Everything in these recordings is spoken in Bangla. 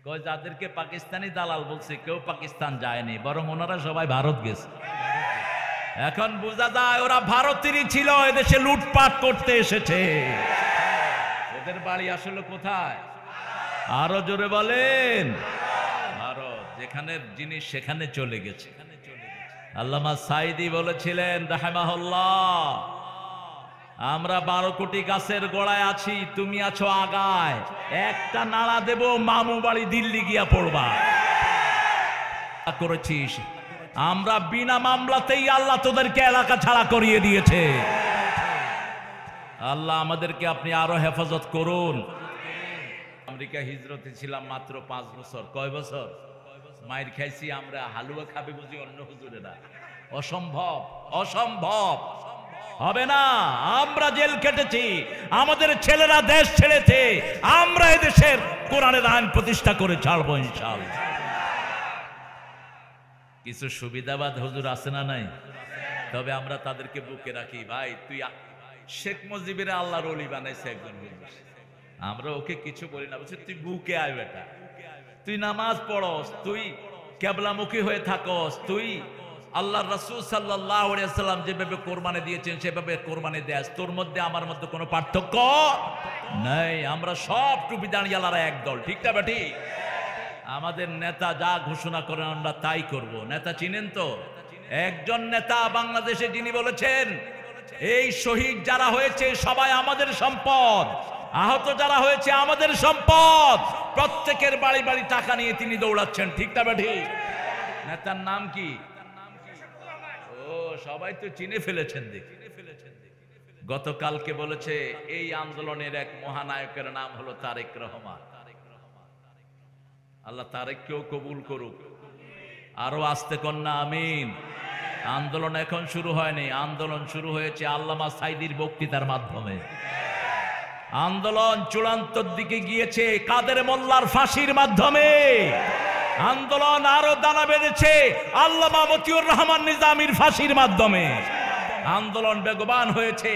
কয় যাদেরকে পাকিস্তানি দালাল বলছে কেউ পাকিস্তান যায়নি, বরং ওনারা সবাই ভারত গেছে। এখন বোঝা যায় ওরা ভারতেরই ছিল, এদেশে লুটপাট করতে এসেছে। ওদের বাড়ি আসলে কোথায়? আরো জোরে বলেন। ভারত, যেখানে জিনিস সেখানে চলে গেছে। আল্লামা সাইদি বলেছিলেন রাহিমাহুল্লাহ, আমরা 12 কোটি গাছের গোড়ায় আছি, তুমি আছো আগায়, একটা নাড়া দেব মামু বাড়ি দিল্লি গিয়া পড়বা। করেছিস, আমরা বিনা মামলাতেই আল্লাহ তোদেরকে এলাকা ছাড়া করিয়ে দিয়েছে। আল্লাহ আমাদেরকে আপনি আরো হেফাজত করুন। আমেরিকা হিজরতে ছিলাম মাত্র 5 বছর। কয় বছর? মায়ের খাইছি আমরা, হালুয়া খাবে বুঝি অন্য হুজুরেরা। অসম্ভব, অসম্ভব, হবে না। আমরা জেল কেটেছি, আমাদের ছেলেরা দেশ ছেড়েছে, আমরা এদেশের কোরআনের আইন প্রতিষ্ঠা করে ছাড়বো ইনশাআল্লাহ। কিছু সুবিধাবাদ হুজুর আছে না নাই? তবে আমরা তাদেরকে বুকে রাখি। ভাই তুই শেখ মুজিবের আল্লাহর ওলি বানাইছে একজন হুজুর, আমরা ওকে কিছু বলি না, বলছি তুই বুকে আয় বেটা, তুই নামাজ পড়স, তুই কেবলামুখী হয়ে থাকস, তুই আল্লাহর রাসূল সাল্লাল্লাহু আলাইহি ওয়াসাল্লাম যেভাবে কোরবানি দিয়েছেন সেভাবে কোরবানি দেস, তোর মধ্যে আমার মধ্যে কোনো পার্থক্য নাই। আমরা সব টুপি দাঁড়িয়ালারা একদল, ঠিক না বেটি? আমাদের নেতা যা ঘোষণা করেন আমরা তাই করব। নেতা চিনেন তো? একজন নেতা বাংলাদেশে যিনি বলেছেন এই শহীদ যারা হয়েছে সবাই আমাদের সম্পদ, আহত যারা হয়েছে আমাদের সম্পদ, প্রত্যেকের বাড়ি বাড়ি টাকা নিয়ে তিনি দৌড়াচ্ছেন, ঠিক না বেটি? নেতার নাম কি? ও সবাই তো চিনে ফেলেছেন দেখি। গতকালকে বলেছে এই আন্দোলনের এক মহানায়কের নাম হলো তারেক রহমান। আল্লাহ তারেককেও কবুল করুক। আরো আস্তে কন্যা আমিন। আন্দোলন এখন শুরু হয়নি, আন্দোলন শুরু হয়েছে আল্লামা সাইদির বক্তৃতার মাধ্যমে। আন্দোলন চূড়ান্তর দিকে গিয়েছে কাদের মোল্লার ফাঁসির মাধ্যমে। আন্দোলন আরো দানা বেঁধেছে আল্লামা মতিউর রহমান নিজামীর ফাঁসির মাধ্যমে। আন্দোলন বেগবান হয়েছে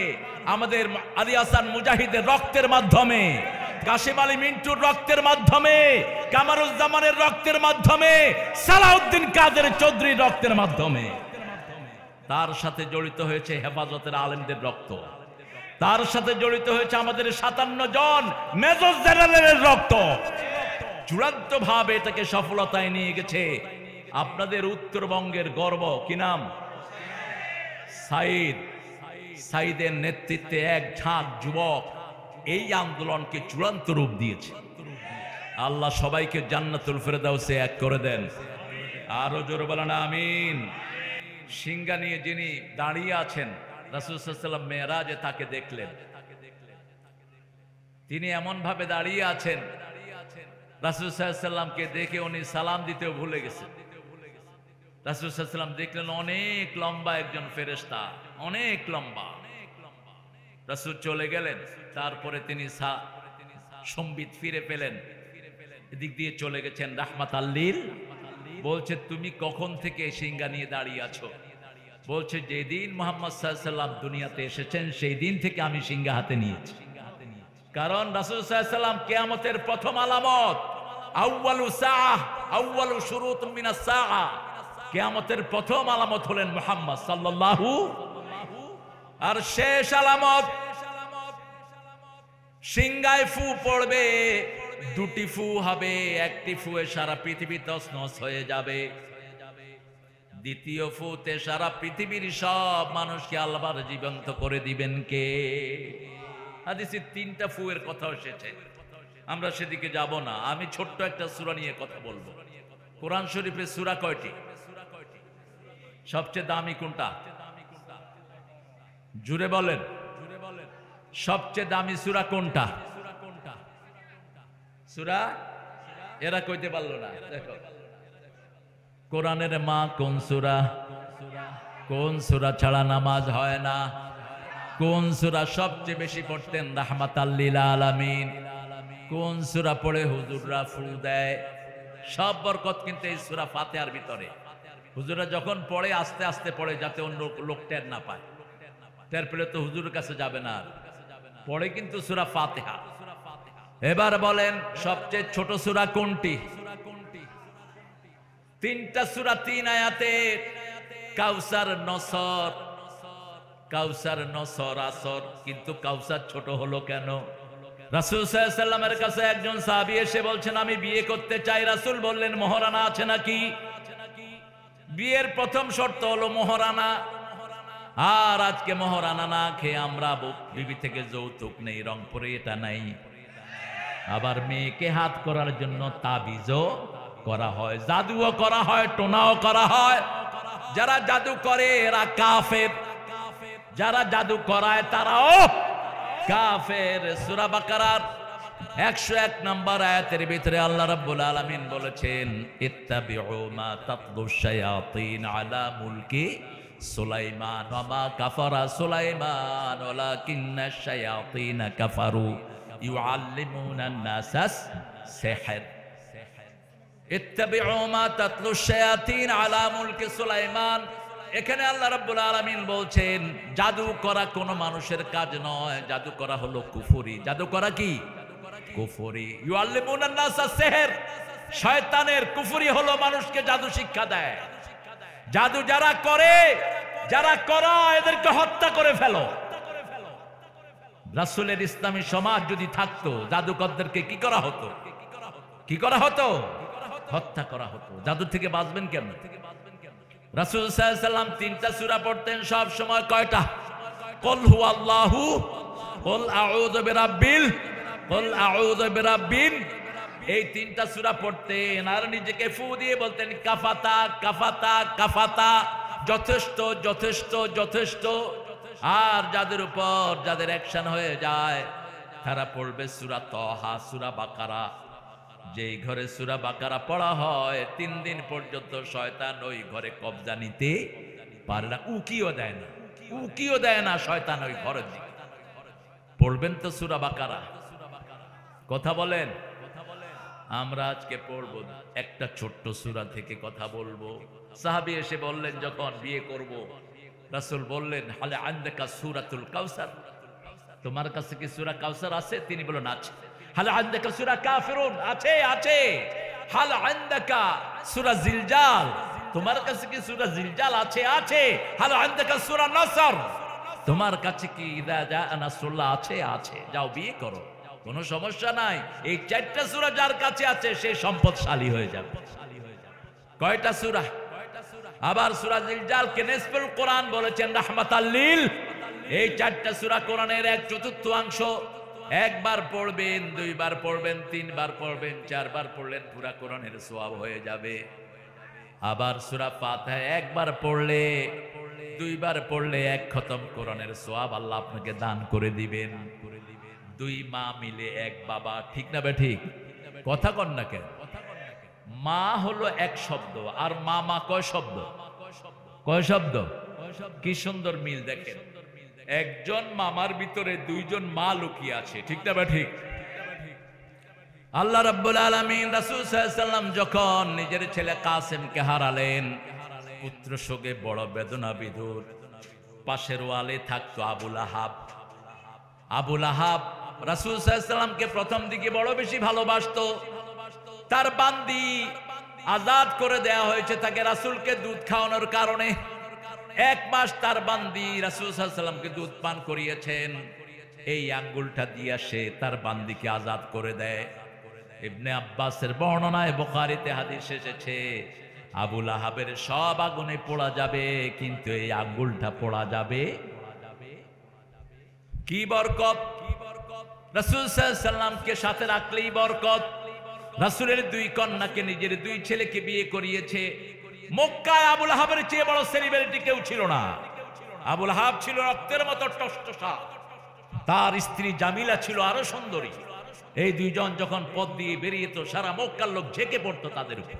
আমাদের আলী হাসান মুজাহিদের রক্তের মাধ্যমে, কাশিম আলী মিন্টুর রক্তের মাধ্যমে, কামারুজ্জামানের রক্তের মাধ্যমে, সালাউদ্দিন কাদের চৌধুরীর রক্তের মাধ্যমে। তার সাথে জড়িত হয়েছে হেফাজতের আলেমদের রক্ত, তার সাথে জড়িত হয়েছে আমাদের 57 জন মেজর জেনারেলের রক্ত। চূড়ান্ত ভাবে এটাকে সফলতায় নিয়ে গেছে আপনাদের উত্তরবঙ্গের গর্ব, কি নাম? সাইদ। সাইদের নেতৃত্বে এক ঝাঁক যুবক এই আন্দোলনকে চূড়ান্ত রূপ দিয়েছে। আল্লাহ সবাইকে জান্নাতুল ফেরদাউসে এক করে দেন। আরো জোরে বলেন আমিন। সিংহা নিয়ে যিনি দাঁড়িয়ে আছেন, রাসূল সাল্লাল্লাহু আলাইহি ওয়াসাল্লাম মেরাজে তাকে দেখলেন। তিনি এমন ভাবে দাঁড়িয়ে আছেন, রাসূল সাল্লাল্লাহু আলাইহি ওয়াসাল্লামকে দেখে উনি সালাম দিতেও ভুলে গেছেন। রাসূল সাল্লাল্লাহু আলাইহি ওয়াসাল্লাম দেখলেন অনেক লম্বা একজন ফেরেশতা, অনেক লম্বা। রাসূল চলে গেলেন, তারপরে তিনি সম্বিত ফিরে পেলেন, এদিক দিয়ে চলে গেছেন রাহমাতাল লিল। বলছে তুমি কখন থেকে সিংহা নিয়ে দাঁড়িয়ে আছো? বলছে যেদিন মুহাম্মদ সাল্লাল্লাহু আলাইহি ওয়াসাল্লাম দুনিয়াতে এসেছেন সেই দিন থেকে আমি সিংহা হাতে নিয়েছি। কারণ রাসূল সাল্লাল্লাহু আলাইহি ওয়াসাল্লাম কিয়ামতের প্রথম আলামত, আউয়ালু সাআহ, আউয়ালু শুরুত মিনাস সাআহ, কিয়ামতের প্রথম আলামত হলেন মুহাম্মদ সাল্লাল্লাহু, আর শেষ আলামত সিংহায় ফু পড়বে, দুটি ফু হবে, একটি ফুয়ে সারা পৃথিবী তছনছ হয়ে যাবে, দ্বিতীয় ফুতে সারা পৃথিবীর সব মানুষকে আল্লাহর জীবন্ত করে দিবেন কে? হাদিসে 3টা ফুয়ের কথা এসেছে, আমরা সেদিকে যাব না। আমি ছোট্ট একটা সূরা নিয়ে কথা বলবো। কোরআন শরীফের সূরা কয়টি? সবচেয়ে দামি কোনটা? জুড়ে বলেন, সবচেয়ে দামি সূরা কোনটা? সূরা এরা কইতে পারলো না। দেখো কোরআনের মা কোন সূরা? কোন সূরা ছাড়া নামাজ হয় না? কোন সূরা সবচেয়ে বেশি পড়তেন রাহমাতাল লিল আলামিন? কোন সূরা পড়ে হুজুররা ফু দেয়? সব বরকত কিন্তু এই সূরা ফাতিহার ভিতরে। হুজুররা যখন পড়ে আস্তে আস্তে পড়ে, যাতে অন্য লোক টের না পায়। টের পেলে তো হুজুরের কাছে যাবে না। পড়ে কিন্তু সূরা ফাতিহা। এবার বলেন সবচেয়ে ছোট সূরা কোনটি? তিনটা সূরা তিন আয়াতে। কাউসার নসর, কাউসার নসর আসর, কিন্তু কাউসার ছোট হলো কেন? রাসূল সাল্লাল্লাহু আলাইহি ওয়াসাল্লামের কাছে একজন সাহাবী এসে বলছেন আমি বিয়ে করতে চাই। রাসূল বললেন মোহরানা আছে নাকি? বিয়ের প্রথম শর্ত হলো মোহরানা। আর আজকে মোহরানা না খেয়ে আমরা বিবি থেকে যৌতুক নেই, রংপুরে এটা নাই। আবার মেয়েকে হাত করার জন্য তাবিজও করা হয়, জাদুও করা হয়, টোনাও করা হয়। যারা জাদু করে এরা কাফের, যারা জাদু করায় তারাও কাফের। সূরা বাকারার 101 নম্বর আয়াতের ভিতরে আল্লাহ রাব্বুল আলামিন বলেছেন ইত্তাবিউ মা তাতলুশ শায়াতিন আলা মুলকি সুলাইমান ওয়া মা কাফারা সুলাইমান ওয়ালাকিন্নাশ শায়াতিন কাফারু ইউআল্লিমুনান নাসাস সিহর। ইত্তাবিউ মা তাতলুশ শায়াতিন আলা মুলকি সুলাইমান। এখানে আল্লাহ রাব্বুল আলামিন বলছেন জাদু করা কোনো মানুষের কাজ নয়, জাদু করা হলো কুফরি। জাদু করা কি? কুফরি। ইউআল্লিমুনান নাসাস সিহর, শয়তানের কুফরি হলো মানুষকে জাদু শিক্ষা দেয়। জাদু যারা করে, যারা করায় এদেরকে হত্যা করে ফেলো। রাসূলের ইসলামী সমাজ যদি থাকতো জাদুকরদেরকে কি করা হতো? কি করা হতো? হত্যা করা হতো। জাদু থেকে বাঁচবেন কেমন? রাসূল সাল্লাল্লাহু আলাইহি ওয়াসাল্লাম তিনটা সূরা পড়তেন সব সময়। কয়টা? কুল হুয়াল্লাহু, কুল আউযু বিরাব্বিল, কুল আউযু বিরাব্বিন। এই তিনটা সূরা পড়তেন আর নিজেকে ফু দিয়ে বলতেন কাফাতা কাফাতা কাফাতা, যথেষ্ট যথেষ্ট যথেষ্ট। আর যাদের উপর যাদের অ্যাকশন হয়ে যায় তারা পড়বে সূরা তাহা, সূরা বাকারা। যেই ঘরে সূরা বাকারা পড়া হয় 3 দিন পর্যন্ত শয়তান ওই ঘরে কবজা নিতে পারে না, উকিও দেয় না, উকিও দেয় না শয়তান ওই ঘরের দিকে। পড়বেন তো সূরা বাকারা। কথা বলেন। আমরা আজকে পড়ব একটা ছোট্ট সূরা থেকে কথা বলবো। সাহাবী এসে বললেন যখন বিয়ে করব, রাসূল বললেন হাল আনদাকা সূরাতুল কাউসার, তোমার কাছে কি সূরা কাউসার আছে? তিনি বললেন আছে। হাল আনদাকা সূরা কাফিরুন, আছে আছে। হাল আনদাকা সূরা জিলজাল, তোমার কাছে কি সূরা জিলজাল আছে? আছে। হাল আনদাকা সূরা নাসর, তোমার কাছে কি ইযা জা নাসরুল্লাহ আছে? আছে। যাও বিয়ে করো, কোনো সমস্যা নাই। এই 4টা সূরা যার কাছে আছে সে সম্পদশালী হয়ে যাবে। কয়টা সূরা? আবার সূরা জিলজালকে নিসফুল কোরআন বলেছেন রাহমাতাল লিল। এই 4টা সূরা কোরআনের 1/4 একবার পড়বেন, 2 বার পড়বেন, 3 বার পড়বেন, 4 বার পড়লেন পুরা কোরআনের সওয়াব হয়ে যাবে। আবার সূরা ফাতিহা একবার পড়লে, 2 বার পড়লে 1 খতম কোরআনের সওয়াব আল্লাহ আপনাকে দান করে দিবেন। 2 মা মিলে 1 বাবা, ঠিক না বে ঠিক? কথা কন না কেন? মা হলো 1 শব্দ আর মামা কয় শব্দ? কয় শব্দ? কি সুন্দর মিল দেখেন। একজন মামার ভিতরে 2 জন মা লুকিয়ে আছে, ঠিক না বে ঠিক? আল্লাহ রাব্বুল আলামিন রাসূল সাল্লাল্লাহু আলাইহি ওয়াসাল্লাম যখন নিজের ছেলে কাসেমকে হারালেন, পুত্র শোকে বড় বেদনা বিধুর। পাশের ওয়ালে থাকতো আবু লাহাব। আবু লাহাব রাসূল সাল্লাল্লাহু আলাইহি ওয়াসাল্লামকে প্রথম দিকে বড় বেশি ভালোবাসতো। তার বান্দি আজাদ করে দেয়া হয়েছে তাকে রাসূলকে দুধ খাওয়ানোর কারণে। 1 মাস তার বান্দি রাসূল সাল্লাল্লাহু আলাইহি ওয়াসাল্লামকে দুধ পান করিয়েছেন। এই আঙ্গুলটা দিয়া সে তার বান্দিকে আজাদ করে দেয়। ইবনে আব্বাসের বর্ণনায় বুখারীতে হাদিস এসেছে আবু লাহাবের সব আগুনে পোড়া যাবে কিন্তু এই আঙ্গুলটা পোড়া যাবে। কি বরকত! রাসূল সাল্লাল্লাহু আলাইহি ওয়াসাল্লামকে সাথে রাখলেই বরকত। রাসূলের 2 কন্যাকে নিজের 2 ছেলেকে বিয়ে করিয়েছে। মক্কায় আবু লাহাবের চেয়ে বড় সেলিব্রিটি কেউ ছিল না। আবু লাহাব ছিল রক্তের মতো টসটসা, তার স্ত্রী জামিলা ছিল আরো সুন্দরী। এই 2 জন যখন পথ দিয়ে বেরিয়ে তো সারা মক্কার লোক ঝেঁকে পড়তো তাদের উপর।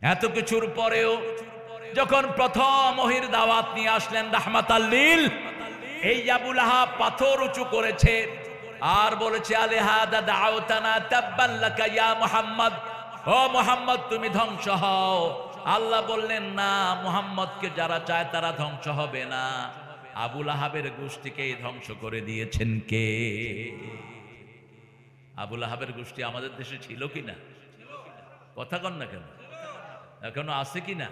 এত কিছুর পরেও যখন প্রথম ওহীর দাওয়াত নিয়ে আসলেন রাহমাতাল লিল, এই আবু লাহাব পাথর উঁচু করেছে আর বলেছে আলিহাদা দাউতানা তাব্বান লাকা ইয়া মুহাম্মদ, ও মুহাম্মদ তুমি ধ্বংস হও। আল্লাহ বললেন না, মুহাম্মদকে যারা চায় তারা ধ্বংস হবে না। আবু লাহাবের গোষ্ঠীকেই ধ্বংস করে দিয়েছেন কে? আবু লাহাবের গোষ্ঠী আমাদের দেশে ছিল কিনা? কথা কন না কেন? এখনো আছে কিনা?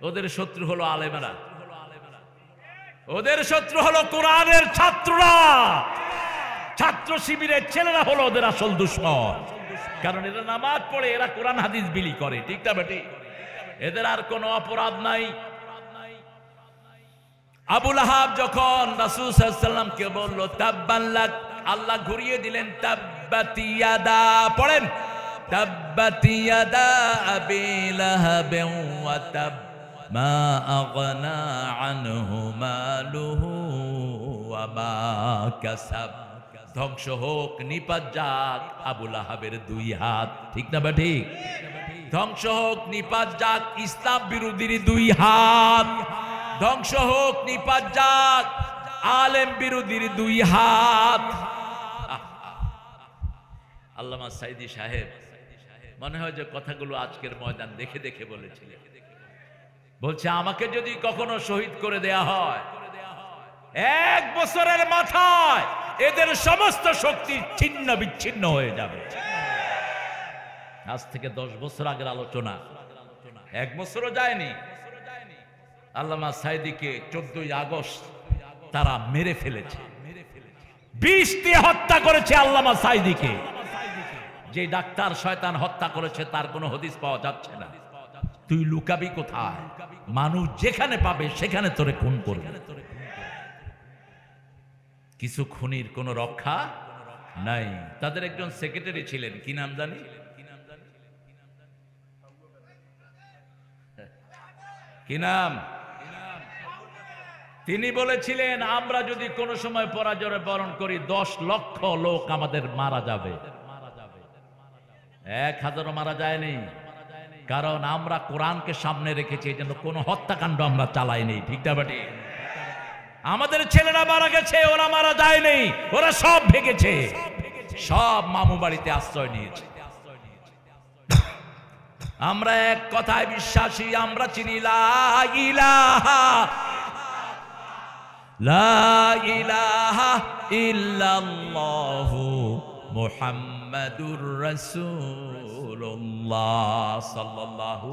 ওদের শত্রু হলো আলেমেরা, ওদের শত্রু হলো কোরআনের ছাত্ররা, ছাত্র শিবিরের ছেলেরা হলো ওদের আসল দুশ্মন। কারণ এরা নামাজ পড়ে, এরা কোরআন হাদিস বিলি করে, ঠিক না বেটি? এদের আর কোনো অপরাধ নাই। আবু লাহাব যখন রাসূল সাল্লাল্লাহু আলাইহি ওয়াসাল্লামকে বলল তাব্বান লাক, আল্লাহ ঘুরিয়ে দিলেন তাব্বাত ইয়াদা, পড়েন তাব্বাত ইয়াদা আবি লাহাবিন ওয়া তাব মা আগনা আনহু মালুহু ওয়া মা কাসাব। ধ্বংস হোক, নিপাত যাক আবু লাহাবের দুই হাত, ঠিক না বা ঠিক? ধ্বংস হোক, নিপাত যাক ইসলাম বিরোধীর দুই হাত, ধ্বংস হোক, নিপাত যাক আলেম বিরোধীর দুই হাত। আল্লামা সাইদি সাহেব মনে হয় যে কথাগুলো আজকের ময়দান দেখে দেখে বলেছিলেন। বলছে আমাকে যদি কখনো শহীদ করে দেয়া হয়, 1 বছরের মাথায় এদের সমস্ত শক্তি ছিন্ন বিচ্ছিন্ন হয়ে যাবে। আজ থেকে 10 বছর আগের আলোচনা, 1 বছরও যায়নি। আল্লামা সাইদিকে 14ই আগস্ট তারা মেরে ফেলেছে, 20 দিয়ে হত্যা করেছে আল্লামা সাইদিকে। যে ডাক্তার শয়তান হত্যা করেছে তার কোনো হদিস পাওয়া যাচ্ছে না। তুই লুকাবি কোথায়? মানুষ যেখানে পাবে সেখানে তোরে খুন করবে। কিছু খুনির কোনো রক্ষা নাই। তাদের একজন সেক্রেটারি ছিলেন, কি নাম জানি, কি নাম? তিনি বলেছিলেন আমরা যদি কোনো সময় পরাজয় বরণ করি 10 লক্ষ লোক আমাদের মারা যাবে। 1000ও মারা যায়নি, কারণ আমরা কোরআনকে সামনে রেখেছি, এই জন্য কোনো হত্যাকাণ্ড আমরা চালাইনি, ঠিক না বেটি? আমাদের ছেলেরা মারা গেছে, ওরা মারা যায়নি, ওরা সব ভেগেছে, সব মামু বাড়িতে আশ্রয় নিয়েছে। আমরা এক কথায় বিশ্বাসী, আমরা চিনি লা ইলাহা ইল্লাল্লাহু মুহাম্মাদুর রাসূলুল্লাহ সাল্লাল্লাহু।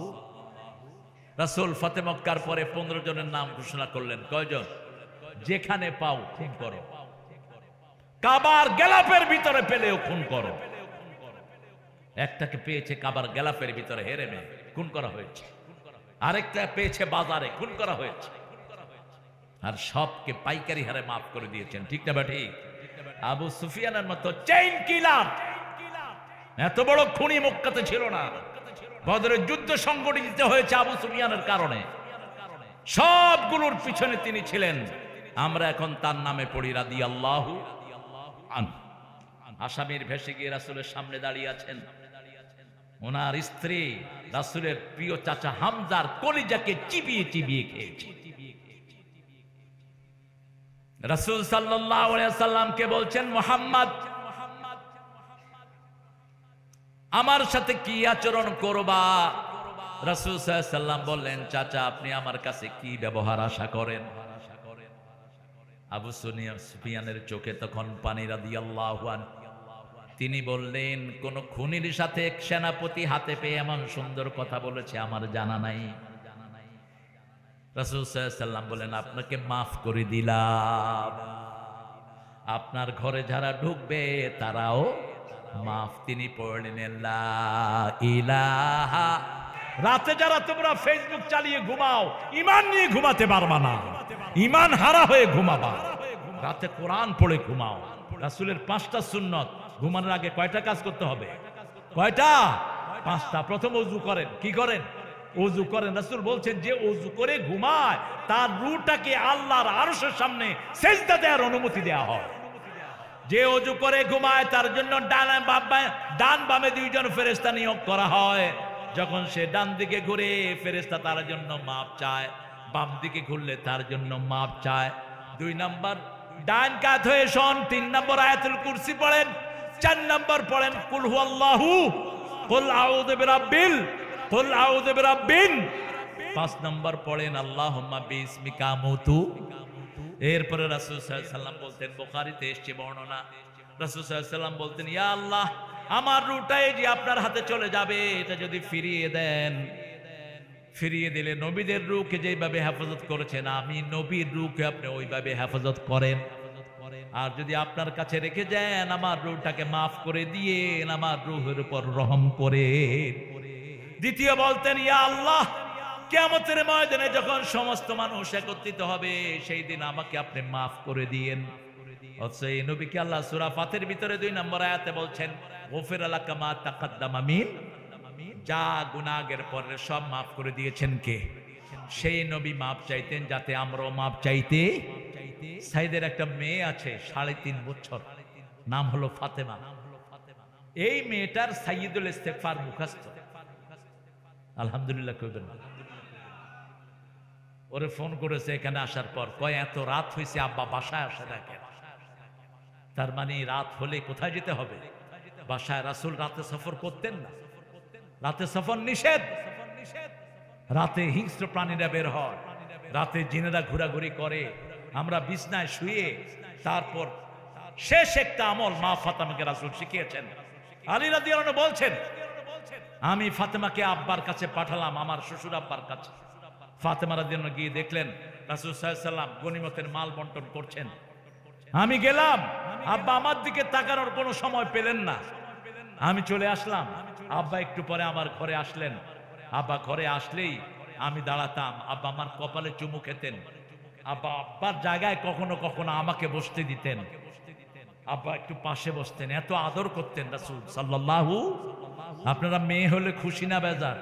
রাসূল ফতে মক্কার পরে 15 জনের নাম ঘোষণা করলেন। কয়জন? যেখানে পাও খুন করো, কাবার গেলাপের ভিতরে পেলেও খুন করো। একটাকে পেয়েছে কাবার গেলাপের ভিতরে হেরেমে, খুন করা হয়েছে। আরেকটা পেয়েছে বাজারে, খুন করা হয়েছে। আর সবকে পাইকারি হারে মাফ করে দিয়েছেন, ঠিক না বা ঠিক? আবু সুফিয়ানের মতো চেইন কিলার, এত বড় খুনি মক্কাতে ছিল না। বদরের যুদ্ধ সংগঠিত হয়েছে আবু সুফিয়ানের কারণে, সবগুলোর পিছনে তিনি ছিলেন। আমরা এখন তার নামে পড়ি রাদিয়াল্লাহু আনহু। আসামির ভেসে গিয়ে রাসূলের সামনে দাঁড়িয়ে আছেন। ওনার স্ত্রী রাসূলের প্রিয় চাচা হামজার কলিজাকে চিবিয়ে চিবিয়ে খেয়েছে। রাসূল সাল্লাল্লাহু আলাইহি ওয়াসাল্লামকে বলছেন মুহাম্মদ আমার সাথে কি আচরণ করবা? রাসূল সাল্লাল্লাহু আলাইহি ওয়াসাল্লাম বললেন চাচা আপনি আমার কাছে কি ব্যবহার আশা করেন? আবু সুফিয়ানের চোখে তখন পানি রাদিয়াল্লাহু আনহু। তিনি বললেন কোন খুনির সাথে এক সেনাপতি হাতে পেয়ে এমন সুন্দর কথা বলেছে আমার জানা নাই। রাসূল সাল্লাল্লাহু আলাইহি ওয়াসাল্লাম বলেন আপনাকে মাফ করে দিলাম, আপনার ঘরে যারা ঢুকবে তারাও মাফ। তিনি পড়লেন লা ইলাহা। রাতে যারা তোমরা ফেসবুক চালিয়ে ঘুমাও, ঈমান নিয়ে ঘুমাতে পারবা না, ঈমান হারা হয়ে ঘুমাবা। রাতে কোরআন পড়ে ঘুমাও। রাসূলের 5টা সুন্নত, ঘুমানোর আগে কয়টা কাজ করতে হবে? কয়টা? 5টা। প্রথম ওযু করেন। কি করেন? ওযু করেন। রাসূল বলছেন যে ওযু করে ঘুমায় তার রূহটাকে আল্লাহর আরশের সামনে সিজদা দেওয়ার অনুমতি দেওয়া হয়। যে ওযু করে ঘুমায় তার জন্য ডান বামে 2 জন ফেরেশতা নিয়োগ করা হয়। যখন সে ডান দিকে ঘুরে ফেরেশতা তার জন্য মাপ চায়, বাম দিকে ঘুরলে তার জন্য মাপ চায়। 2 নাম্বার ডান কাত হয়ে শোন। 3 নম্বর আয়াতুল কুরসি পড়েন। 4 নম্বর পড়েন কুল হুয়াল্লাহু, কুল আউযু বিরাব্বিল, কুল আউযু বিরাব্বিন। 5 নম্বর পড়েন আল্লাহুম্মা বিসমিকা মুতু। এরপরে রাসূল সাল্লাল্লাহু আলাইহি ওয়াসাল্লাম বলতেন, বুখারীতে এসেছে বর্ণনা, রাসূল সাল্লাল্লাহু আলাইহি ওয়াসাল্লাম বলতেন ইয়া আল্লাহ আমার রূহটা এই যে আপনার হাতে চলে যাবে, এটা যদি ফিরিয়ে দেন ফিরিয়ে দিলে নবীদের রূহকে যেভাবে হেফাজত করেছেন, আমি নবীর রূহকে আপনি ওইভাবে হেফাজত করেন। আর যদি আপনার কাছে রেখে যান, আমার রূহটাকে মাফ করে দিয়ে আমার রূহের উপর রহম করে। দ্বিতীয় বলতেন, ইয়া আল্লাহ, কিয়ামতের ময়দানে যখন সমস্ত মানুষ একত্রিত হবে, সেই দিন আমাকে আপনি মাফ করে দিয়েন। অথচ এই নবীকে আল্লাহ সূরা ফাতির ভিতরে 2 নম্বর আয়াতে বলছেন, গফিরা লাকা মা তাকাদ্দামা মিন, যা গুনাহের পরে সব মাফ করে দিয়েছেন কে? সেই নবী মাপ চাইতেন যাতে আমরাও মাপ চাইতে। সাইদের একটা মেয়ে আছে 3.5 বছর, নাম হলো ফাতেমা। এই মেয়েটার সাইয়্যিদুল ইস্তিগফার মুখস্থ। আলহামদুলিল্লাহ কইবেন না। ওরে ফোন করেছে এখানে আসার পর, কয় এত রাত হয়েছে আব্বা বাসায় আসে না কেন? তার মানে রাত হলে কোথায় যেতে হবে? বাসায়। রাসূল রাতে সফর করতেন না, রাতে সফর নিষেধ। রাতে হিংস্র প্রাণীরা বের হয়, রাতে জিনেরা ঘোরাঘুরি করে। আমরা বিছনায় শুয়ে তারপর শেষ একটা আমল মা ফাতেমাকে রাসূল শিখিয়েছেন। আলী রাদিয়াল্লাহু আনহু বলছেন, আমি ফাতেমাকে আব্বার কাছে পাঠালাম, আমার শ্বশুর আব্বার কাছে। ফাতেমা রাদিয়াল্লাহু আনহা গিয়ে দেখলেন রাসূল সাল্লাল্লাহু আলাইহি ওয়াসাল্লাম গনিমতের মাল বন্টন করছেন। আমি গেলাম, আব্বা আমার দিকে তাকানোর কোনো সময় পেলেন না। আমি চলে আসলাম, আব্বা একটু পরে আমার ঘরে আসলেন। আব্বা ঘরে আসলেই আমি দাঁড়াতাম, আব্বা আমার কপালে চুমু খেতেন। আব্বা আব্বার জায়গায় কখনো কখনো আমাকে বসতে দিতেন। আব্বা একটু পাশে বসতেন, এত আদর করতেন রাসূল সাল্লাল্লাহু। আপনারা মেয়ে হলে খুশি না বেজার?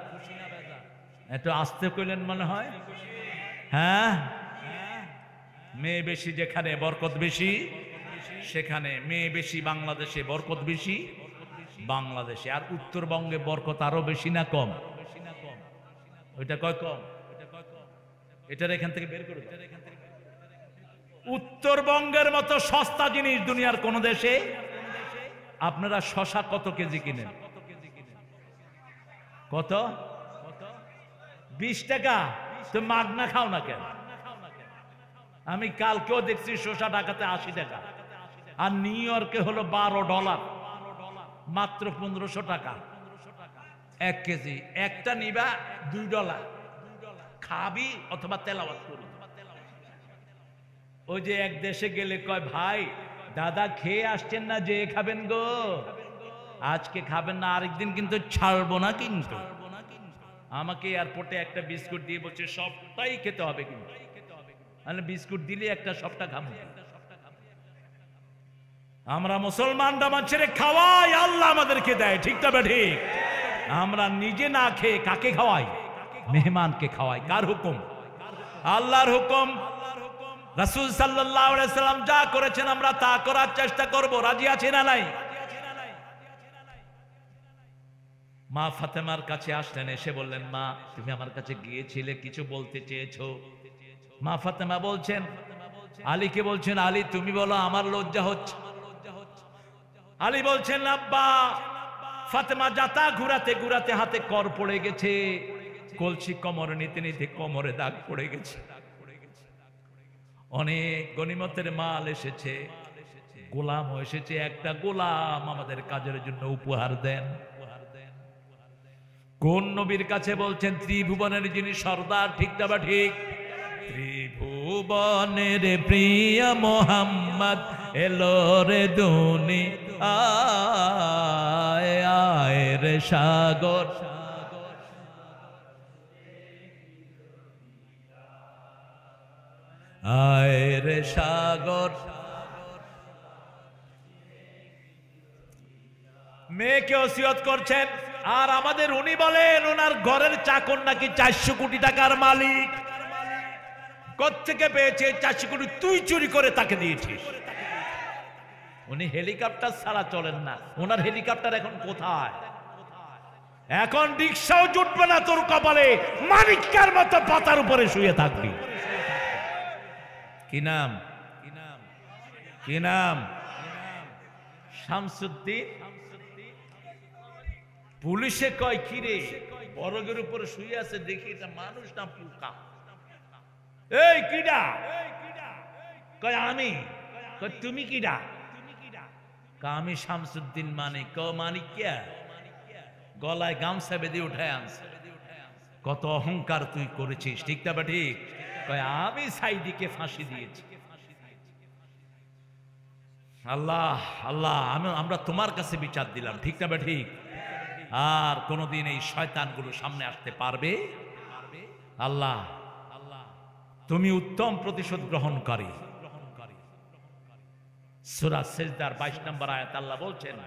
একটু আসতে কইলেন মনে হয়। হ্যাঁ, মেয়ে বেশি যেখানে বরকত বেশি সেখানে। মেয়ে বেশি বাংলাদেশে, বরকত বেশি বাংলাদেশে। আর উত্তরবঙ্গে বরকত আরো বেশি না কম? ওইটা কয় কম? এটার এখান থেকে বের করে দাও। উত্তরবঙ্গের মতো সস্তা জিনিস দুনিয়ার কোন দেশে। আপনারা শশা কত কেজি কিনেন? কত? 20 টাকা। তো মাগনা খাও না কেন? আমি কালকেও দেখছি শশা ঢাকাতে 80 টাকা, আর নিউ ইয়র্কে হলো $12, মাত্র 1500 টাকা 1 কেজি। একটা নিবা $2, খাবি অথবা তেলাওয়াত করবি। ওই যে এক দেশে গেলে কয়, ভাই দাদা খেয়ে আসছেন না, যে খাবেন গো? আজকে খাবেন না, আরেকদিন কিন্তু ছাড়বো না। কিন্তু আমাকে এয়ারপোর্টে একটা বিস্কুট দিয়ে বলছে সবটাই খেতে হবে, কিন্তু বিস্কুট দিলে একটা সবটা খাবো। আমরা মুসলমানরা মানুষের খাওয়াই, আল্লাহ আমাদেরকে দেয়, ঠিক তবে ঠিক। আমরা নিজে না খেয়ে কাকে খাওয়াই? মেহমানকে খাওয়াই। কার হুকুম? আল্লাহর হুকুম। রাসূল সাল্লাল্লাহু আলাইহি সাল্লাম যা করেছেন আমরা তা করার চেষ্টা করব। রাজি আছি না নাই? মা ফাতেমার কাছে আসলেন, এসে বললেন, মা তুমি আমার কাছে গিয়েছিলে, কিছু বলতে চেয়েছো? মা ফাতেমা বলছেন, আলীকে বলছেন, আলী তুমি বলো, আমার লজ্জা হচ্ছে। আলী বলছেন, আব্বা ফাতেমা যাতা ঘুরাতে ঘুরাতে হাতে কর পড়ে গেছে, কলসি কোমরে নিতে নিতে কোমরে দাগ পড়ে গেছে। অনেক গনিমতের মাল এসেছে, গোলাম এসেছে, একটা গোলাম আমাদের কাজের জন্য উপহার দেন। কোন নবীর কাছে বলছেন? ত্রিভুবনের যিনি সর্দার, ঠিক না বা ঠিক? ত্রিভুবনের প্রিয় মোহাম্মদ এলো রে দুনিয়ায়, আয় রে সাগর, আয় রে সাগর। মেয়েকে ওসিয়ত করছেন। আর আমাদের উনি বলেন ওনার ঘরের চাকর নাকি 400 কোটি টাকার মালিক। কোত্থেকে পেয়েছে 400 কোটি? তুই চুরি করে তাকে দিয়েছিস। উনি হেলিকপ্টার ছাড়া চলেন না। ওনার হেলিকপ্টার এখন কোথায়? এখন রিক্সাও জুটবে না তোর কপালে, মানিক্কার মতো পাতার উপরে শুয়ে থাকবি। কি নাম? কি নাম? শামসুদ্দিন। পুলিশে কয়, কিরে বরগের উপরে শুয়ে আছে, দেখি এটা মানুষ না পোকা? এই কিডা? কয় আমি। কয় তুমি কিডা? আমি শামসুদ্দিন মানিক। মানিক কে? গলায় গামছা বেঁধে উঠায় আনছে। কত অহংকার তুই করেছিস, ঠিক না বা ঠিক? কয় আমি সাইদিকে ফাঁসি দিয়েছি। আল্লাহ আল্লাহ, আমরা তোমার কাছে বিচার দিলাম, ঠিক না বা ঠিক? আর কোনদিন এই শয়তানগুলো সামনে আসতে পারবে? আল্লাহ তুমি উত্তম প্রতিশোধ গ্রহণকারী। সূরা সিজদার 22 নম্বর আয়াত আল্লাহ বলছেন,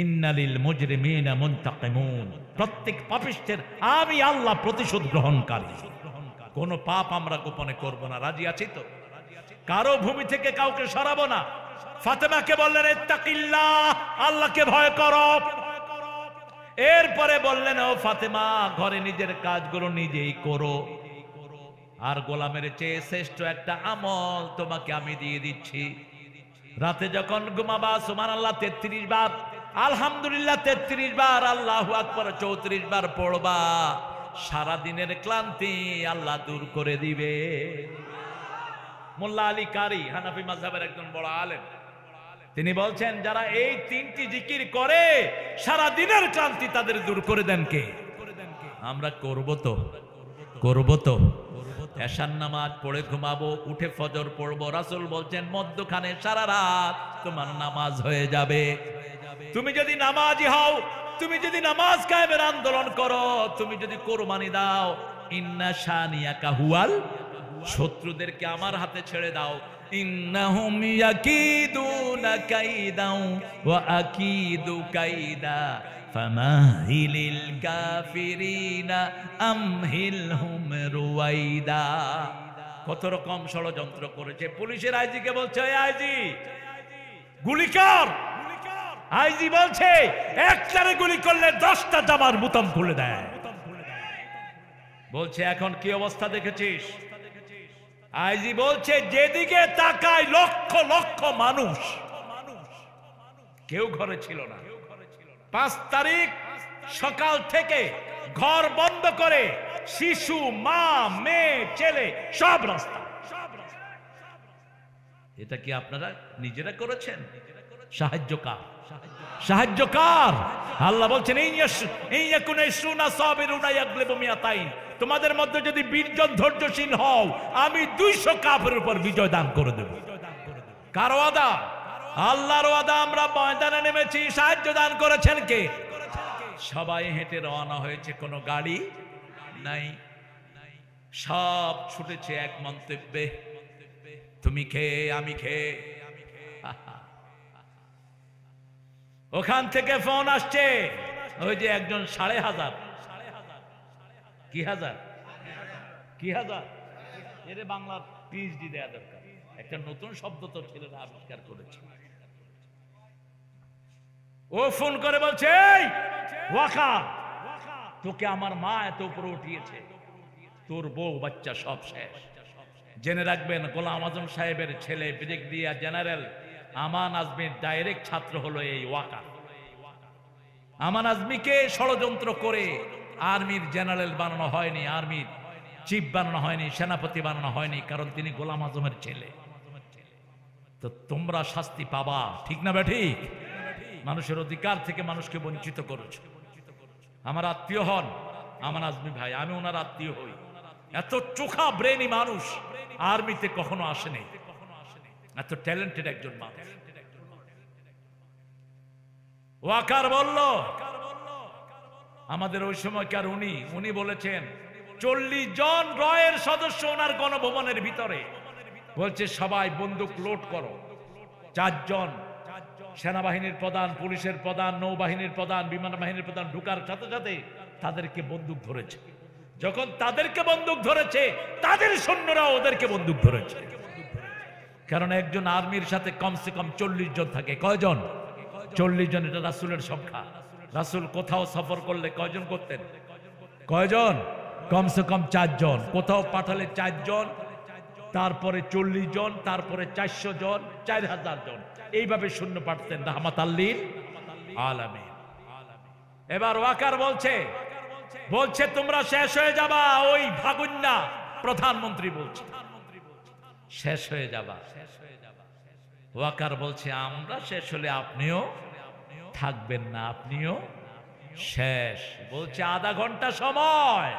ইন্নালিল মুজরিমিনা মুনতাকিমুন, প্রত্যেক পাপিষ্ঠের আমি আল্লাহ প্রতিশোধ গ্রহণকারী। কোন পাপ আমরা গোপনে করব না, রাজি আছি তো? কারো ভূমি থেকে কাউকে সরাবো না। ফাতেমাকে বললেন ইত্তাকিল্লাহ, আল্লাহকে ভয় করো। এরপরে বললেন ও ফাতেমা, ঘরে নিজের কাজগুলো নিজেই করো, আর গোলামের চেয়ে শ্রেষ্ঠ একটা আমল তোমাকে আমি দিয়ে দিচ্ছি। রাতে যখন ঘুমাবা সুবহানাল্লাহ 33 বার, আলহামদুলিল্লাহ 33 বার, আল্লাহু আকবার 34 বার পড়বা। সারা দিনের ক্লান্তি আল্লাহ দূর করে দিবে। মোল্লা আলী কারি, হানাফি মাযহাবের একজন বড় আলেম, তিনি বলছেন যারা এই 3টি জিকির করে সারা দিনের ক্লান্তি তাদের দূর করে দেন কে? আমরা করব তো। এশার নামাজ পড়ে ঘুমাবো, উঠে ফজর পড়বো। রাসূল বলছেন মধ্যখানে সারা রাত তোমার নামাজ হয়ে যাবে। তুমি যদি নামাজি হও, তুমি যদি নামাজ কায়েমের আন্দোলন করো, তুমি যদি কোরবানি দাও, ইন্না শানিয়াকা হুয়াল, শত্রুদেরকে আমার হাতে ছেড়ে দাও। ইন্নাহুম ইয়াকিদুনা কাইদাও ওয়া আকিদু কাইদা ফামাহিলিল কাফিরিনা আমহিলহুম রুয়াইদা। কত রকম ষড়যন্ত্র করেছে। পুলিশের আইজিকে বলছে, ওই আইজি গুলি কর। আইজি বলছে একটারে গুলি করলে 10টা জামার বুতাম খুলে দেয়। বলছে এখন কি অবস্থা দেখেছিস? আইজি বলছে যেদিকে তাকায় লক্ষ লক্ষ মানুষ, কেউ ঘরে ছিল না। 5 তারিখ সকাল থেকে ঘর বন্ধ করে শিশু, মা, মেয়ে, ছেলে সব রাস্তা। এটা কি আপনারা নিজেরা করেছেন? সাহায্যকার আল্লাহ বলছেন তোমাদের মধ্যে যদি 20 জন ধৈর্যশীল হও, আমি 200 কাফেরের উপর বিজয় দান করে দেব। কার ওয়াদা? আল্লাহর ওয়াদা। আমরা ময়দানে নেমেছি, সাহায্য দান করেছেন কে? সবাই হেঁটে রওনা হয়েছে, কোনো গাড়ি নাই। সব ছুটেছে এক মন্তব্যে, তুমি খেয়ে আমি খেয়ে। ওখান থেকে ফোন আসছে, ওই যে একজন 5,500 কি হাজার এর বাংলার পিএইচডি দেয়া দরকার। একটা নতুন শব্দ তো ছেলেরা আবিষ্কার করেছে। ও ফোন করে বলছে, এই ওয়াকার, তোকে আমার মা এত উপরে উঠিয়েছে, তোর বউ বাচ্চা সব শেষ। জেনে রাখবেন গোলাম আজম সাহেবের ছেলে ব্রিগেডিয়ার জেনারেল আমান আজমির ডাইরেক্ট ছাত্র হলো এই ওয়াকার। আমান আজমিকে ষড়যন্ত্র করে আর্মির জেনারেল বানানো হয়নি, আর্মির চিফ বানানো হয়নি, সেনাপতি বানানো হয়নি, কারণ তিনি গোলাম আজমের ছেলে। তো তোমরা শাস্তি পাবা, ঠিক না ঠিক? মানুষের অধিকার থেকে মানুষকে বঞ্চিত করেছে। আমার আত্মীয় হন আমান আজমি ভাই, আমি ওনার আত্মীয় হই। এত চোখা ব্রেনি মানুষ আর্মিতে কখনো আসেনি, এত ট্যালেন্টেড একজন মানুষ। ওয়াকার বলল, আমাদের ওই সময়কার উনি বলেছেন 40 জন রয়ের সদস্য ওনার গণভবনের ভিতরে। বলছে সবাই বন্দুক লোড করো। 4 জন সেনাবাহিনীর প্রধান, পুলিশের প্রধান, নৌবাহিনীর প্রধান, বিমান বাহিনীর প্রধান ঢুকার সাথে সাথে তাদেরকে বন্দুক ধরেছে। যখন তাদেরকে বন্দুক ধরেছে, তাদের সৈন্যরা ওদেরকে বন্দুক ধরেছে। কারণ একজন আর্মির সাথে কমসে কম 40 জন থাকে। কয়জন? 40 জন। এটা রাসূলের সংখ্যা। রাসূল কোথাও সফর করলে কয়জন করতেন? কয়জন? কমসে কম 4 জন। কোথাও পাঠালে 4 জন, তারপরে 40 জন, তারপরে 400 জন, 4000 জন, এইভাবে সৈন্য পাঠাতেন রাহমাতাল লিল আলামিন। এবার ওয়াকার বলছে তোমরা শেষ হয়ে যাবা। ওই ভাগুন্না প্রধানমন্ত্রী বলছে শেষ হয়ে যাবা। ওয়াকার বলছে আমরা শেষ হলে আপনিও থাকবেন না, আপনিও শেষ। বলছে আধা ঘন্টা সময়,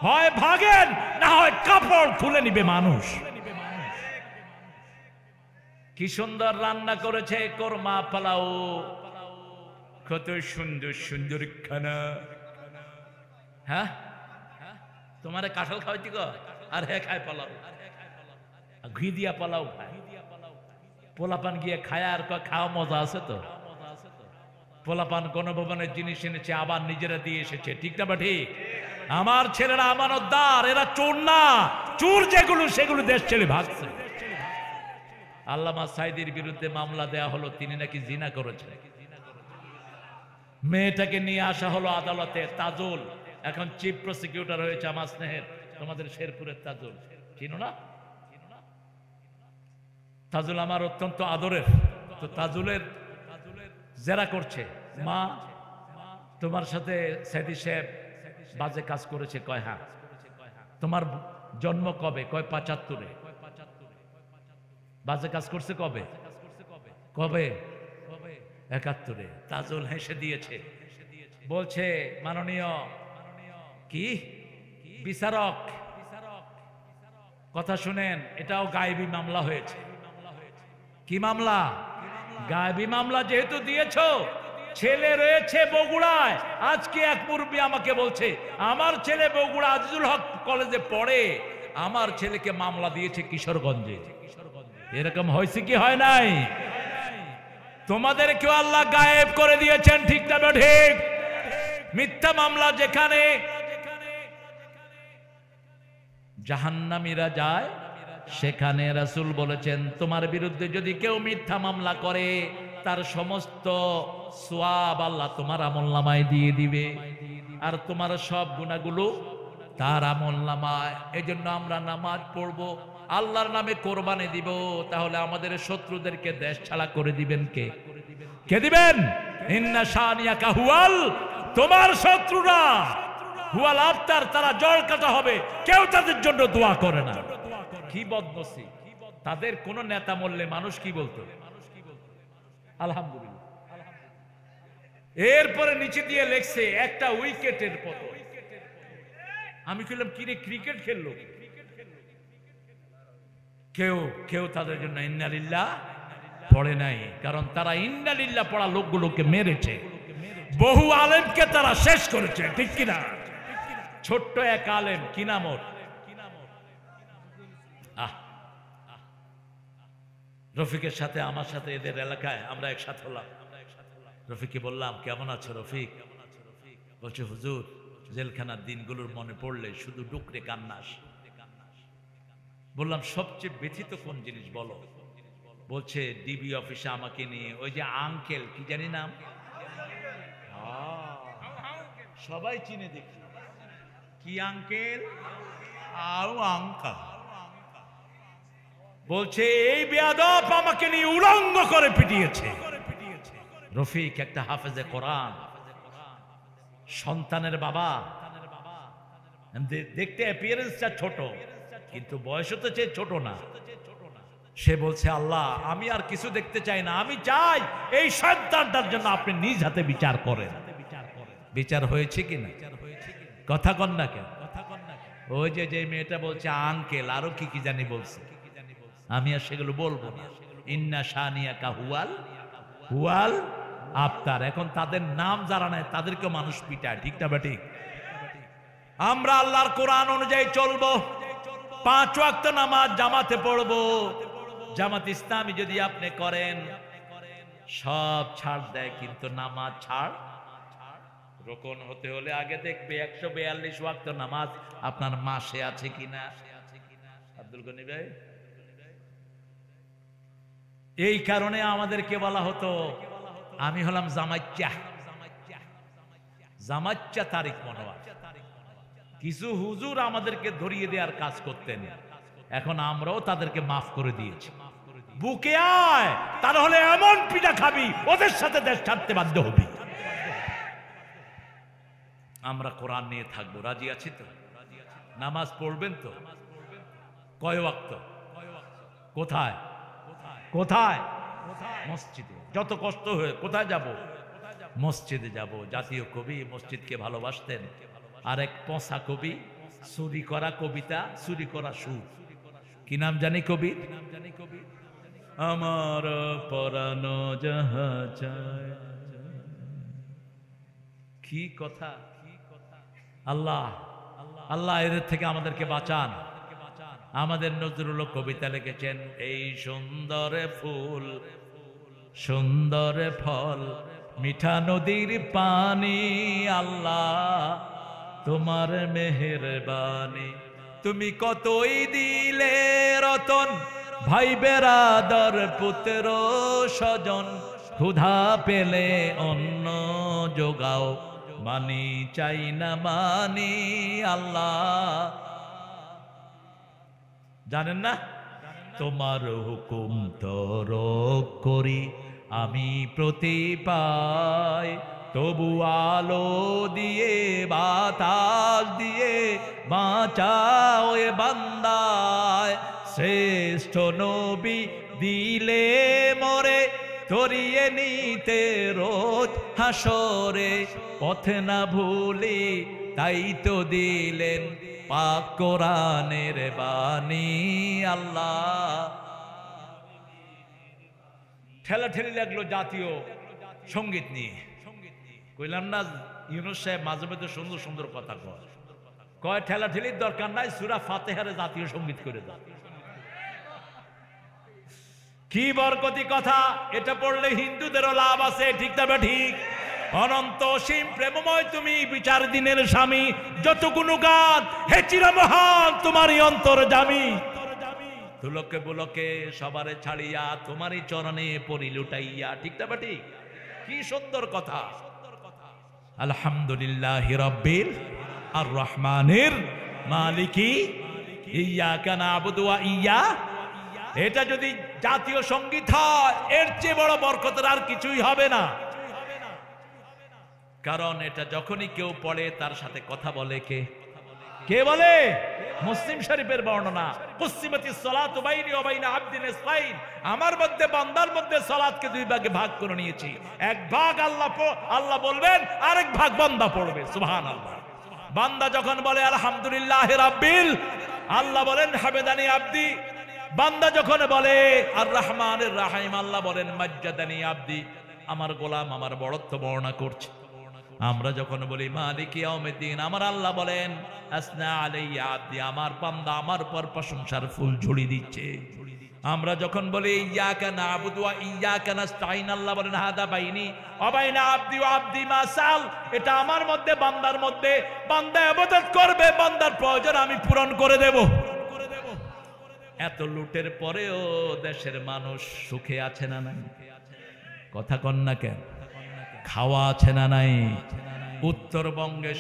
হয় ভাগেন না হয় কাপড় খুলে নিবে মানুষ। কি সুন্দর রান্না করেছে, কোরমা পোলাও, কত সুন্দর সুন্দর খানা। হ্যাঁ, তোমারে কাঁঠাল খাওয়াইতি গো, আর হে খায় পোলাও, ঘি দিয়া পোলাও খায়। পোলাপান গিয়ে খায় আর খাওয়া মজা আছে তো। পোলাপান গণভবনের জিনিস এনেছে, আবার নিজেরা দিয়ে এসেছে, ঠিক না বা ঠিক? আমার ছেলেরা আমানতদার, এরা চোর না। চোর যেগুলো সেগুলো দেশ ছেড়ে ভাগছে। আল্লামা সাইদির বিরুদ্ধে মামলা দেয়া হলো, তিনি নাকি জিনা করেছেন। মেয়েটাকে নিয়ে আসা হলো আদালতে। তাজুল এখন চিফ প্রসিকিউটর হয়েছে, আমার স্নেহের, তোমাদের শেরপুরের তাজুল, চিনো না? তাজুল আমার অত্যন্ত আদরের। তো তাজুলের জেরা করছে, মা তোমার সাথে সাইদি সাহেব বাজে কাজ করেছে। কয় হ্যাঁ। তোমার জন্ম কবে? কয় ৭৫-এ। বাজে কাজ করছে কবে? কবে? ৭১-এ। তাজুল হেসে দিয়েছে, বলছে মাননীয় কি বিচারক, কথা শুনেন, এটাও গায়েবী মামলা হয়েছে। কি মামলা? গায়েবী মামলা যেহেতু দিয়েছো, ছেলে রয়েছে বগুড়ায়। আজকে এক মুরব্বী আমাকে বলছে, আমার ছেলে বগুড়া আজিজুল হক কলেজে পড়ে, আমার ছেলেকে মামলা দিয়েছে কিশোরগঞ্জে। এরকম হয়েছে কি হয় নাই? তোমাদেরকেও আল্লাহ গায়েব করে দিয়েছেন, ঠিক না ঠিক? মিথ্যা মামলা যেখানে জাহান্নামীরা যায়, সেখানে রাসূল বলেছেন, তোমার বিরুদ্ধে যদি কেউ মিথ্যা মামলা করে, তার সমস্ত সওয়াব আল্লাহ তোমার আমলনামায় দিয়ে দিবে, আর তোমার সব গুনাহগুলো তার আমলনামায়। এজন্য আমরা নামাজ পড়বো, আল্লাহর নামে কোরবানি দিব, তাহলে আমাদের শত্রুদেরকে দেশ ছাড়া করে দিবেন কে? কে দিবেন? ইন্না শানিয়াকা হুয়াল, তোমার শত্রুরা হুয়াল আফতার, তারা জল কাটা হবে, কেউ তাদের জন্য দোয়া করে না। কি বদনসিব! তাদের কোন নেতা মরলে মানুষ কি বলতো? আলহামদুলিল্লাহ। এরপরে নিচে দিয়ে লেখছে একটা উইকেটের পতন। আমি বললাম কি রে, ক্রিকেট খেললো? কেউ কেউ তাদের জন্য ইন্নালিল্লাহ পড়ে নাই, কারণ তারা ইন্নালিল্লাহ পড়া লোকগুলোকে মেরেছে, বহু আলেমকে তারা শেষ করেছে, ঠিক কিনা? ছোট্ট এক আলেম, কি নাম ওর? রফিকের সাথে আমার সাথে এদের এলাকায় আমরা একসাথে হলাম। রফিককে বললাম, কেমন আছো রফিক? বলছে, হুজুর, জেলখানার দিনগুলোর মনে পড়লে শুধু ডুকরে কান্না আসে। বললাম, সবচেয়ে ব্যথিত কোন জিনিস বলো? বলছে, ডিবি অফিসে আমাকে নিয়ে ওই যে আঙ্কেল, কি জানি নাম, সবাই চিনে দেখি, কি আঙ্কেল, আঙ্কা, বলছে এই বেয়াদব আমাকে নিয়ে উলঙ্গ করে পিটিয়েছে। রফিক একটা হাফেজে কোরআন, সন্তানের বাবা, দেখতে অ্যাপিয়ারেন্সটা ছোট, কিন্তু বয়সও তো চেয়ে ছোট না। সে বলছে, আল্লাহ, আমি আর কিছু দেখতে চাই না, আমি চাই এই সন্তানটার জন্য আপনি নিজ হাতে বিচার করেন। বিচার হয়েছে কিনা? কথা কন না কেন? ওই যে যে মেয়েটা বলছে আঙ্কেল, আরো কি কি জানি বলছে, আমি আর সেগুলো বলবো না। ইন্না শানিয়াকা হুয়াল হুয়াল আফতার। এখন তাদের নাম যারা নেয় তাদেরকে মানুষ পিটায়, ঠিক না ঠিক? আমরা আল্লাহর কোরআন অনুযায়ী চলবো, 5 ওয়াক্ত নামাজ জামাতে পড়বো। জামাত ইসলামী যদি আপনি করেন, সব ছাড় দেয়, কিন্তু নামাজ ছাড়। রোকন হতে হলে আগে দেখবে 142 ওয়াক্ত নামাজ আপনার মাসে আছে কিনা। আব্দুল গনি ভাই, এই কারণে আমাদেরকে বলা হতো, আমি হলাম জামাইচ্চা, জামাইচ্চা তারিক মনোয়ার। কিছু হুজুর আমাদেরকে ধরিয়ে দেওয়ার কাজ করতেন, এখন আমরাও তাদেরকে মাফ করে দিয়েছি। বুকে আয়, তাহলে এমন পিঠা খাবি ওদের সাথে দেশ ছাড়তে বাধ্য হবি। আমরা কোরআন নিয়ে থাকবো, রাজি আছি তো? নামাজ পড়বেন তো? কয় ওয়াক্ত? কোথায় কোথায়? মসজিদে। যত কষ্ট হয়ে কোথায় যাব? মসজিদে যাব। জাতীয় কবি মসজিদকে ভালোবাসতেন। আরেক পচা কবি, চুরি করা কবিতা, চুরি করা সুর। কি নাম জানি কবি? আমার পরানো যাহা চায়। কি কথা! আল্লাহ আল্লাহ এদের থেকে আমাদেরকে বাঁচান। আমাদের নজরুল কবিতা লিখেছেন, এই সুন্দর ফুল সুন্দর ফল মিঠা নদীর পানি, আল্লাহ তোমার মেহেরবানি। তুমি কতই দিলে রতন, ভাই বেরাদর পুত্র স্বজন, ক্ষুধা পেলে অন্ন যোগাও, মানি চাই না মানি আল্লাহ। জানেন না? তোমার হুকুম তরক করি আমি প্রতি পাই, তবু আলো দিয়ে বাতাস দিয়ে বাঁচাও এ বান্দায়। শ্রেষ্ঠ নবী দিলে মরে, ধরিয়ে নিতে রোজ হাসরে, পথে না ভুলি তাই তো দিলেন পাক কোরআনের বাণী আল্লাহ। ঠেলাঠেলি লাগলো জাতীয় সঙ্গীত নিয়ে। কইলাম না ইউনূস সাহেব মাঝে মধ্যে সুন্দর সুন্দর কথা কয় ঠেলাঠেলির দরকার নাই, সূরা ফাতিহারে জাতীয় সঙ্গীত করে দাও। কি বরকতি কথা! এটা পড়লে হিন্দুদেরও লাভ আছে, ঠিক তবে ঠিক। অনন্ত অসীম প্রেমময় তুমি, বিচার দিনের স্বামী, যত গুণগান হে চিরমহান তোমারই অন্তর্যামী। তুলকে বুলকে সবারে ছাড়িয়া তোমারই চরণে পরি লুটাইয়া, ঠিক তবে ঠিক। কি সুন্দর কথা! আলহামদুলিল্লাহি রাব্বিল আর রহমানির মালিকি ইয়্যাকা না'বুদু ওয়া ইয়্যা। এটা যদি জাতীয় সঙ্গীত হয়, এর চেয়ে বড় বরকতের আর কিছুই হবে না। কারণ এটা যখনই কেউ পড়ে তার সাথে কথা বলে কে? কে বলে? মুসলিম শরীফের বর্ণনা, কুসিমাতিস সালাতু বাইনি ওয়া বাইনা আবদিন ইসলাইন। আমার মধ্যে বান্দার মধ্যে সালাতকে দুই ভাগে ভাগ করে নিয়েছি। এক ভাগ আল্লাহ বলবেন, আরেক ভাগ বান্দা পড়বে। সুবহানাল্লাহ। বান্দা যখন বলে আলহামদুলিল্লাহি রাব্বিল, আল্লাহ বলেন হামেদানি আবদি। বান্দা যখন বলে আর রহমানির রহিম, আল্লাহ বলেন মাজ্জাদানি আবদি, আমার গোলাম আমার বড়ত্ব বর্ণনা করছে। আমরা যখন বলি মালিক ইয়াউমিদ্দিন, আমার আল্লাহ বলেন আসনা আলাইয়া আবদি, আমার বান্দা আমার পর প্রশংসার ফুল ঝুড়ি দিচ্ছে। আমরা যখন বলি ইয়্যাকা না'বুদু ওয়া ইয়্যাকা নাস্তাইন, আল্লাহ বলেন হাদা বাইনি ওয়া বাইনা আবদি ওয়া আবদি মা সাল, এটা আমার মধ্যে বান্দার মধ্যে, বান্দা ইবাদত করবে, বান্দার প্রয়োজন আমি পূরণ করে দেব। এত লুটের পরেও দেশের মানুষ সুখে আছে না নাই? কথা কন না কেন? খাওয়া আছে না নাই? উত্তরবঙ্গে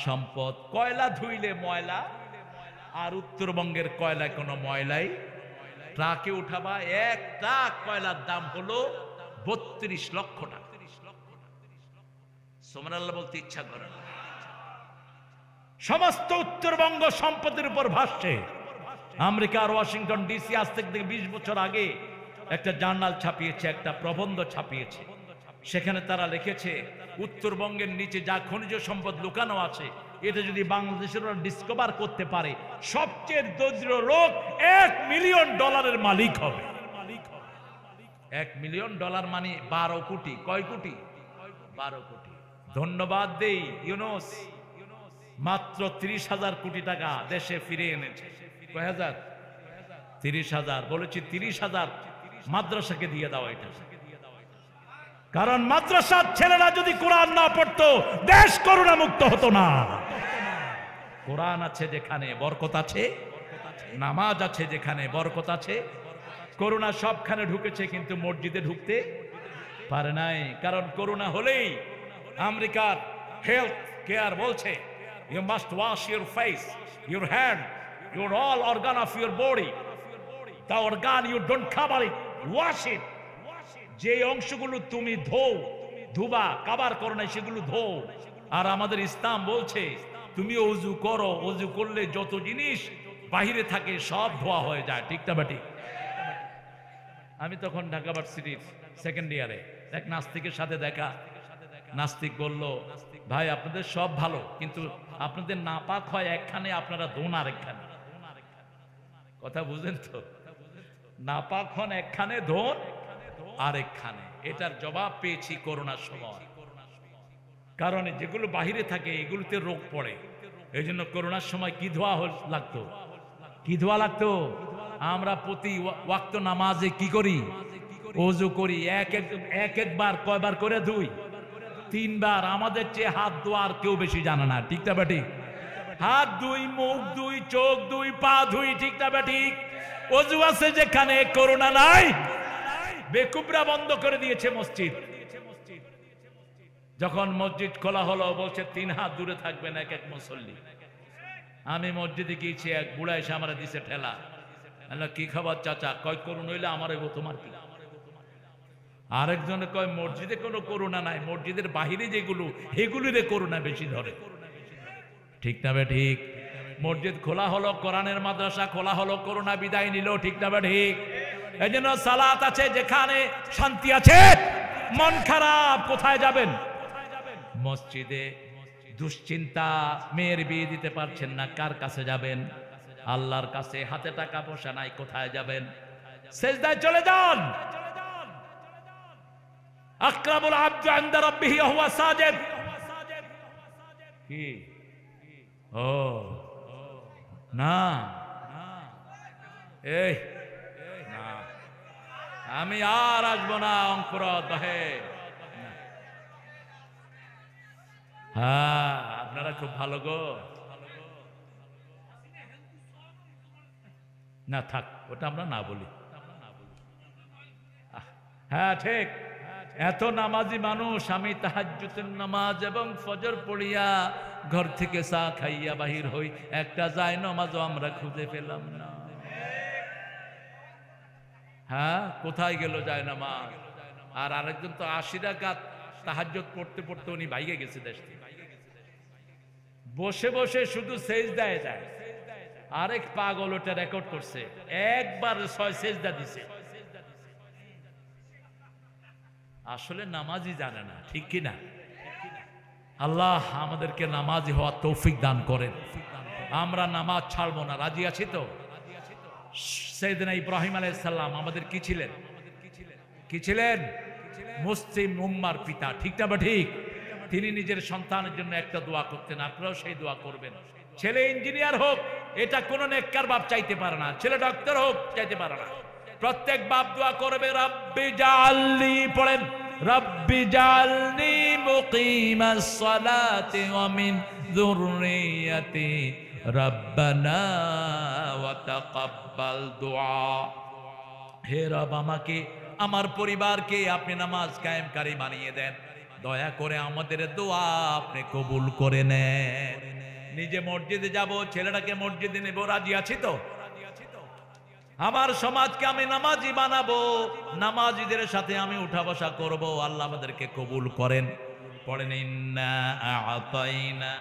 সম্পদ কয়লা ধুইলে ময়লা, আর উত্তরবঙ্গের কয়লায় কোনো ময়লাই। ট্রাকে উঠাবা, এক ট্রাক কয়লার দাম হলো 32 লক্ষ টাকা। সুবহানাল্লাহ বলতে ইচ্ছা করে না। সমস্ত উত্তরবঙ্গ সম্পদের উপর ভাসছে। আমেরিকার ওয়াশিংটন ডিসি আজ থেকে 20 বছর আগে একটা জার্নাল ছাপিয়েছে, একটা প্রবন্ধ ছাপিয়েছে। সেখানে তারা লিখেছে উত্তরবঙ্গের নিচে যা খনিজ সম্পদ লুকানো আছে, এটা যদি বাংলাদেশের ডিসকভার করতে পারে, সবচেয়ে দরিদ্র লোক $1 মিলিয়ন মালিক হবে। $1 মিলিয়ন মানে 12 কোটি। কয় কোটি? 12 কোটি। ধন্যবাদ দেই ইউনূস, মাত্র 30,000 কোটি টাকা দেশে ফিরে এনেছে। কয় হাজার? 30,000। বলেছি 30,000 মাদ্রাসাকে দিয়ে দাও এটা। কারণ মাদ্রাসার ছেলেরা যদি কোরআন না পড়তো, দেশ করোনা মুক্ত হতো না। কোরআন আছে যেখানে বরকত আছে, নামাজ আছে যেখানে বরকত আছে। করোনা সবখানে ঢুকেছে, কিন্তু মসজিদে ঢুকতে পারে নাই। কারণ করোনা হলেই আমেরিকার হেলথ কেয়ার বলছে you must wash your face, your hand, your all organ of your body, the organ you don't cover it, wash it. যে অংশগুলো তুমি ধুবা কাবার করো না, সেগুলো ধো। আর আমাদের ইসলাম বলছে তুমি ওযু করো, ওযু করলে যত জিনিস বাহিরে থাকে সব ধোয়া হয়ে যায়। ঠিক না বেটি? আমি তখন ঢাকা ভার্সিটির সেকেন্ড ইয়ারে এক নাস্তিকের সাথে দেখা। নাস্তিক বলল, ভাই আপনাদের সব ভালো, কিন্তু আপনাদের নাপাক হয় একখানে, আপনারা ধোন আরেকখানে। কথা বুঝেন তো? নাপাক হন একখানে, ধোন আরেকখানে। এটার জবাব পেয়েছি করোনার সময়। কারণ যেগুলো বাহিরে থাকে এগুলোতে রোগ পড়ে। এই জন্য করোনার সময় কি ধোয়া লাগতো? কি ধোয়া লাগতো? আমরা প্রতি ওয়াক্ত নামাজে কি করি? ওযু করি। একবার কয়বার করে ধুই? 3 বার। আমাদের চেয়ে হাত ধোয়ার কেউ বেশি জানে না, ঠিক না বেঠিক? হাত ধুই, মুখ ধুই, চোখ ধুই, পা ধুই, ঠিক না বেঠিক? ওযু আছে যেখানে, করোনা নাই। বেকুবরা বন্ধ করে দিয়েছে মসজিদ। যখন মসজিদ খোলা হলো বলছে 3 হাত দূরে থাকবেন এক এক মুসল্লি। আমি মসজিদে গিয়েছি, এক বুড়া এসে আমার দিছে ঠেলা। কি খবর চাচা? কয় করোনা হইলে আমার হইব, তোমার কি? আরেকজনে কয় মসজিদে কোনো করোনা নাই, মসজিদের বাহিরে যেগুলো এগুলিরে করোনা বেশি ধরে, ঠিক না বে ঠিক? মসজিদ খোলা হলো, কোরআনের মাদ্রাসা খোলা হলো, করোনা বিদায় নিল, ঠিক না বে ঠিক? এই জন্য সালাত আছে যেখানে, শান্তি আছে। মন খারাপ, কোথায় যাবেন? মসজিদে। দুশ্চিন্তা, মেয়ের বিয়ে দিতে পারছেন না, কার কাছে যাবেন? আল্লাহর কাছে। হাতে টাকা পয়সা নাই, কোথায় যাবেন? সিজদায় চলে যান। আকরামুল আবদু ইনদা রাব্বিহি ওয়া হুয়া সাজিদ। কি? ও না, এই না, আমি আর আসবো না অঙ্কুরত দহে। হ্যাঁ, আপনারা খুব ভালো গো। না থাক, ওটা আমরা না বলি। হ্যাঁ ঠিক, এত নামাজি মানুষ। আমি তাহাজ্জুদের নামাজ এবং ফজর পড়িয়া ঘর থেকে চা খাইয়া বাহির হই, একটা যায় নামাজও আমরা খুঁজে পেলাম না। হ্যাঁ, কোথায় গেল যায় নামাজ? আর আরেকজন তো 80 রাকাত তাহাজ্জুদ পড়তে পড়তে উনি ভাইগে গেছে দেশ থেকে। বসে বসে শুধু সেজদায় যায়। আরেক পাগল ওটা রেকর্ড করছে, একবার 6 সেজদা দিছে। আসলে নামাজই জানে না, ঠিক কিনা? আল্লাহ আমাদেরকে নামাজি হওয়ার তৌফিক দান করেন। আমরা নামাজ ছাড়বো না, রাজি আছি তো? সাইয়েদনা ইব্রাহিম আলাইহিস সালাম আমাদের কি ছিলেন? কি ছিলেন? মুসলিম উম্মার পিতা, ঠিক না? বা ঠিক? তিনি নিজের সন্তানের জন্য একটা দোয়া করতেন, আপনারাও সেই দোয়া করবেন। ছেলে ইঞ্জিনিয়ার হোক, এটা কোন নেককার বাপ চাইতে পারে না। ছেলে ডাক্তার হোক, চাইতে পারে না। প্রত্যেক বাপ দোয়া করবে, রব্বি জাআলনি, পড়েন, রব্বি জাআলনি মুকিমাস সালাতি ওয়া মিন যুররিয়াতি রব্বানা ওয়া তাকাব্বাল দুআ। হে রব, আমাকে, আমার পরিবারকে আপনি নামাজ কায়েমকারী বানিয়ে দেন। দয়া করে আমাদের দোয়া আপনি কবুল করে নেন। নিজে মসজিদে যাব, ছেলেটাকে মসজিদে নেব, রাজি আছি তো? আমার সমাজকে আমি নামাজি বানাবো, নামাজিদের সাথে আমি উঠা বসা করবো। আল্লাহ আমাদেরকে কবুল করেন। পড়েন, ইন্না আ'তাইনা।